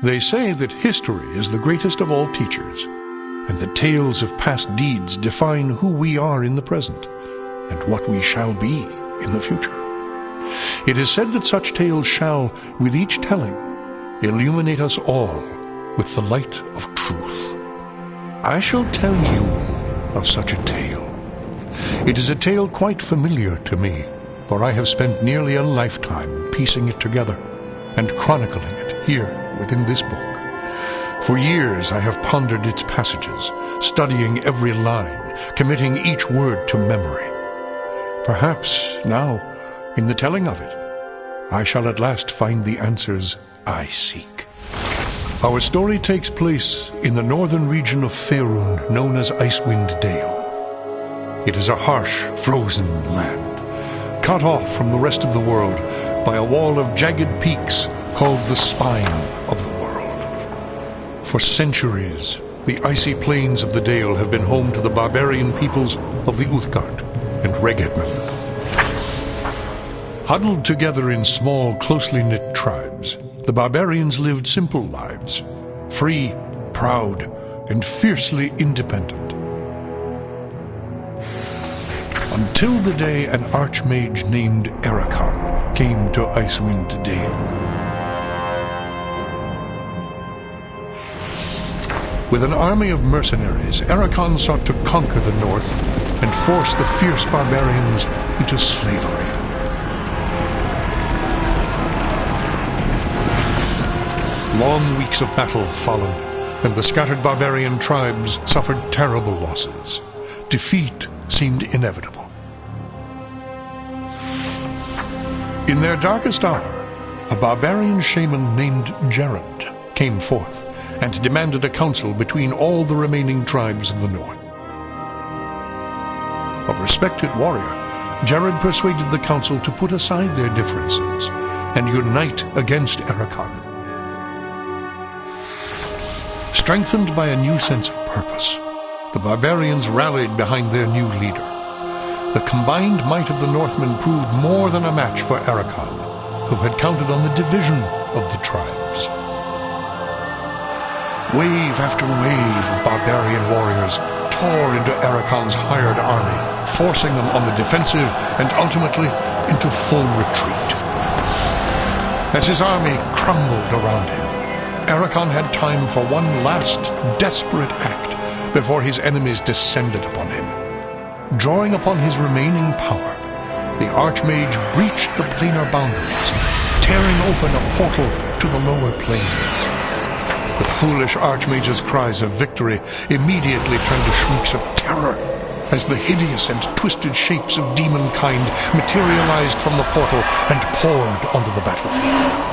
They say that history is the greatest of all teachers, and that tales of past deeds define who we are in the present, and what we shall be in the future. It is said that such tales shall, with each telling, illuminate us all with the light of truth. I shall tell you of such a tale. It is a tale quite familiar to me, for I have spent nearly a lifetime piecing it together and chronicling it here within this book. For years I have pondered its passages, studying every line, committing each word to memory. Perhaps now, in the telling of it, I shall at last find the answers I seek. Our story takes place in the northern region of Faerun, known as Icewind Dale. It is a harsh, frozen land, cut off from the rest of the world by a wall of jagged peaks called the Spine of the World. For centuries, the icy plains of the Dale have been home to the barbarian peoples of the Uthgard and Regedman. Huddled together in small, closely knit tribes, the barbarians lived simple lives, free, proud, and fiercely independent. Until the day an archmage named Erakan came to Icewind Dale. With an army of mercenaries, Erakan sought to conquer the north and force the fierce barbarians into slavery. Long weeks of battle followed, and the scattered barbarian tribes suffered terrible losses. Defeat seemed inevitable. In their darkest hour, a barbarian shaman named Jared came forth and demanded a council between all the remaining tribes of the north. A respected warrior, Jared persuaded the council to put aside their differences and unite against Erakan. Strengthened by a new sense of purpose, the barbarians rallied behind their new leader. The combined might of the Northmen proved more than a match for Erakan, who had counted on the division of the tribes. Wave after wave of barbarian warriors tore into Erakan's hired army, forcing them on the defensive and ultimately into full retreat. As his army crumbled around him, Erakan had time for one last desperate act before his enemies descended upon him. Drawing upon his remaining power, the Archmage breached the planar boundaries, tearing open a portal to the lower planes. The foolish Archmage's cries of victory immediately turned to shrieks of terror as the hideous and twisted shapes of demonkind materialized from the portal and poured onto the battlefield.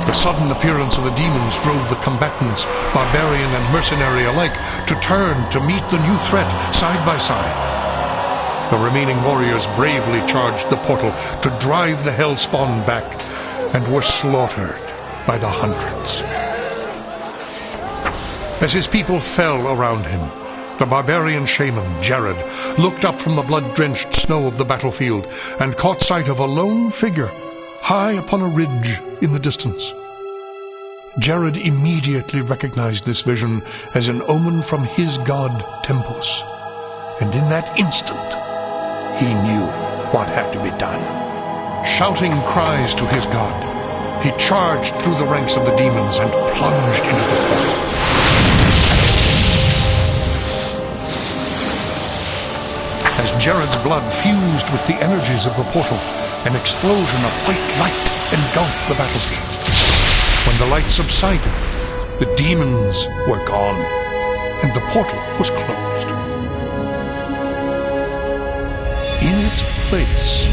The sudden appearance of the demons drove the combatants, barbarian and mercenary alike, to turn to meet the new threat side by side. The remaining warriors bravely charged the portal to drive the hellspawn back and were slaughtered by the hundreds. As his people fell around him, the barbarian shaman, Jared, looked up from the blood-drenched snow of the battlefield and caught sight of a lone figure high upon a ridge in the distance. Jared immediately recognized this vision as an omen from his god Tempus, and in that instant, he knew what had to be done. Shouting cries to his god, he charged through the ranks of the demons and plunged into the portal. As Jared's blood fused with the energies of the portal, an explosion of white light engulfed the battlefield. When the light subsided, the demons were gone, and the portal was closed. In its place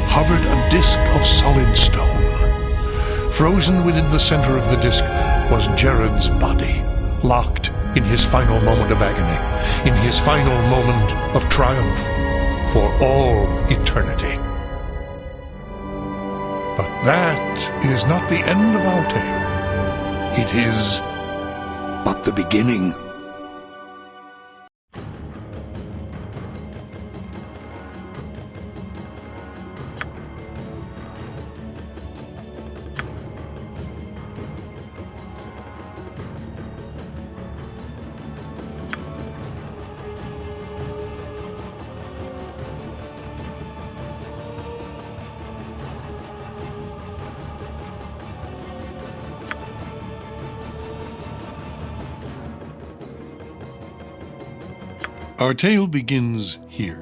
hovered a disk of solid stone. Frozen within the center of the disk was Jared's body, locked in his final moment of agony, in his final moment of triumph, for all eternity. But that is not the end of our tale. It is but the beginning. Our tale begins here,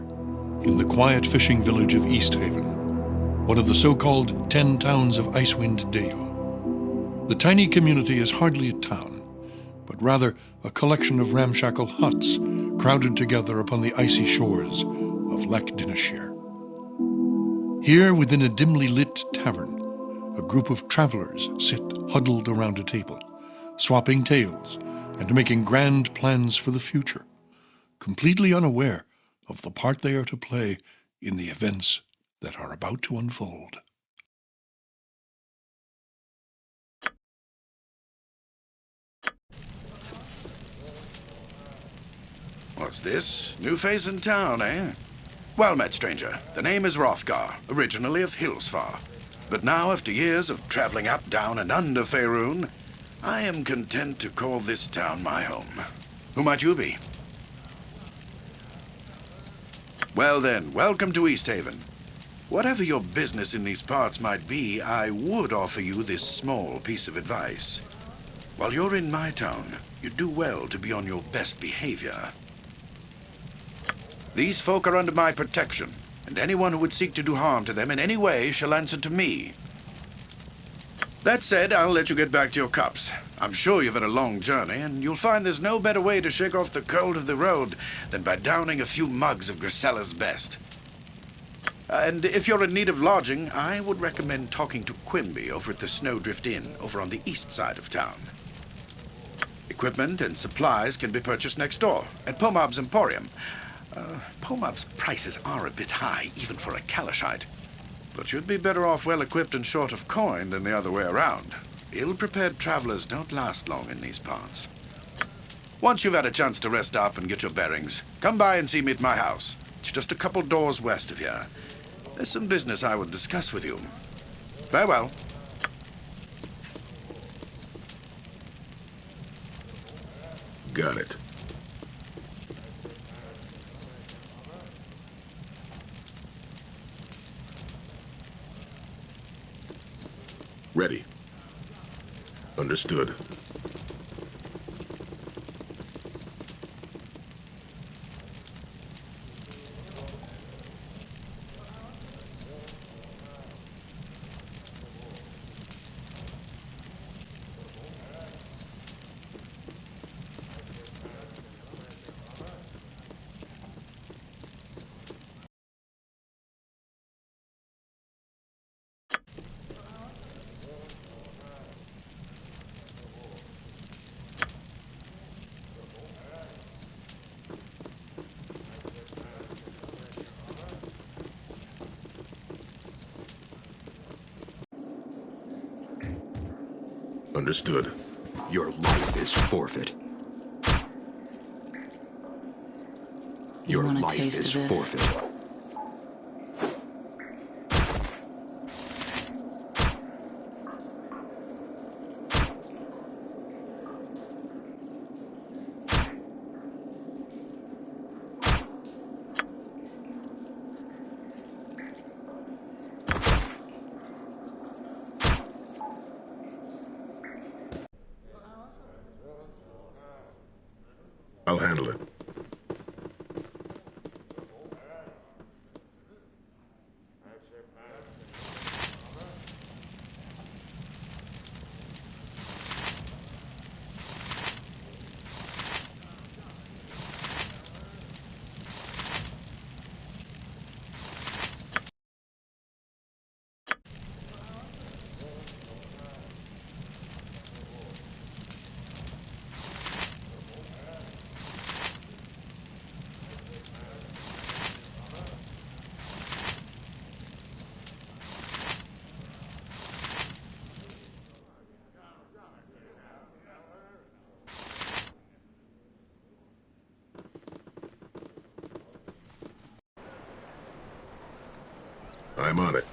in the quiet fishing village of East Haven, one of the so-called 10 towns of Icewind Dale. The tiny community is hardly a town, but rather a collection of ramshackle huts crowded together upon the icy shores of Lech Dineshire. Here, within a dimly lit tavern, a group of travelers sit huddled around a table, swapping tales and making grand plans for the future, completely unaware of the part they are to play in the events that are about to unfold. What's this? New face in town, eh? Well met, stranger. The name is Hrothgar, originally of Hillsfar. But now, after years of traveling up, down, and under Faerun, I am content to call this town my home. Who might you be? Well then, welcome to East Haven. Whatever your business in these parts might be, I would offer you this small piece of advice. While you're in my town, you do well to be on your best behavior. These folk are under my protection, and anyone who would seek to do harm to them in any way shall answer to me. That said, I'll let you get back to your cups. I'm sure you've had a long journey, and you'll find there's no better way to shake off the cold of the road than by downing a few mugs of Grisella's best. And if you're in need of lodging, I would recommend talking to Quimby over at the Snowdrift Inn over on the east side of town. Equipment and supplies can be purchased next door at Pomab's Emporium. Pomab's prices are a bit high, even for a Kalashite. But you'd be better off well-equipped and short of coin than the other way around. Ill-prepared travelers don't last long in these parts. Once you've had a chance to rest up and get your bearings, come by and see me at my house. It's just a couple doors west of here. There's some business I would discuss with you. Farewell. Got it. Ready. Understood. Understood. Your life is forfeit. Your life is forfeit. I'll handle it. I'm on it.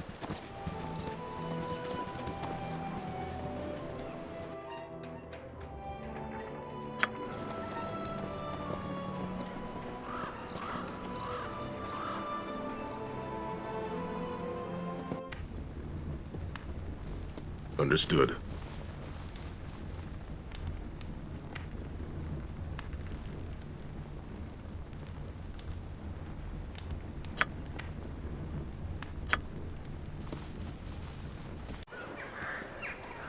Understood.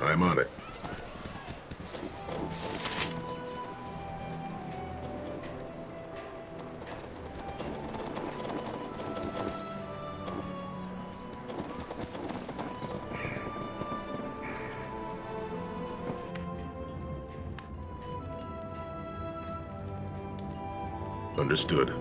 I'm on it. Understood.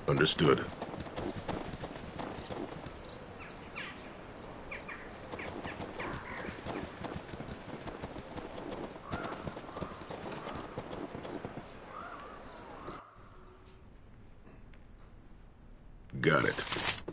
Understood. Got it.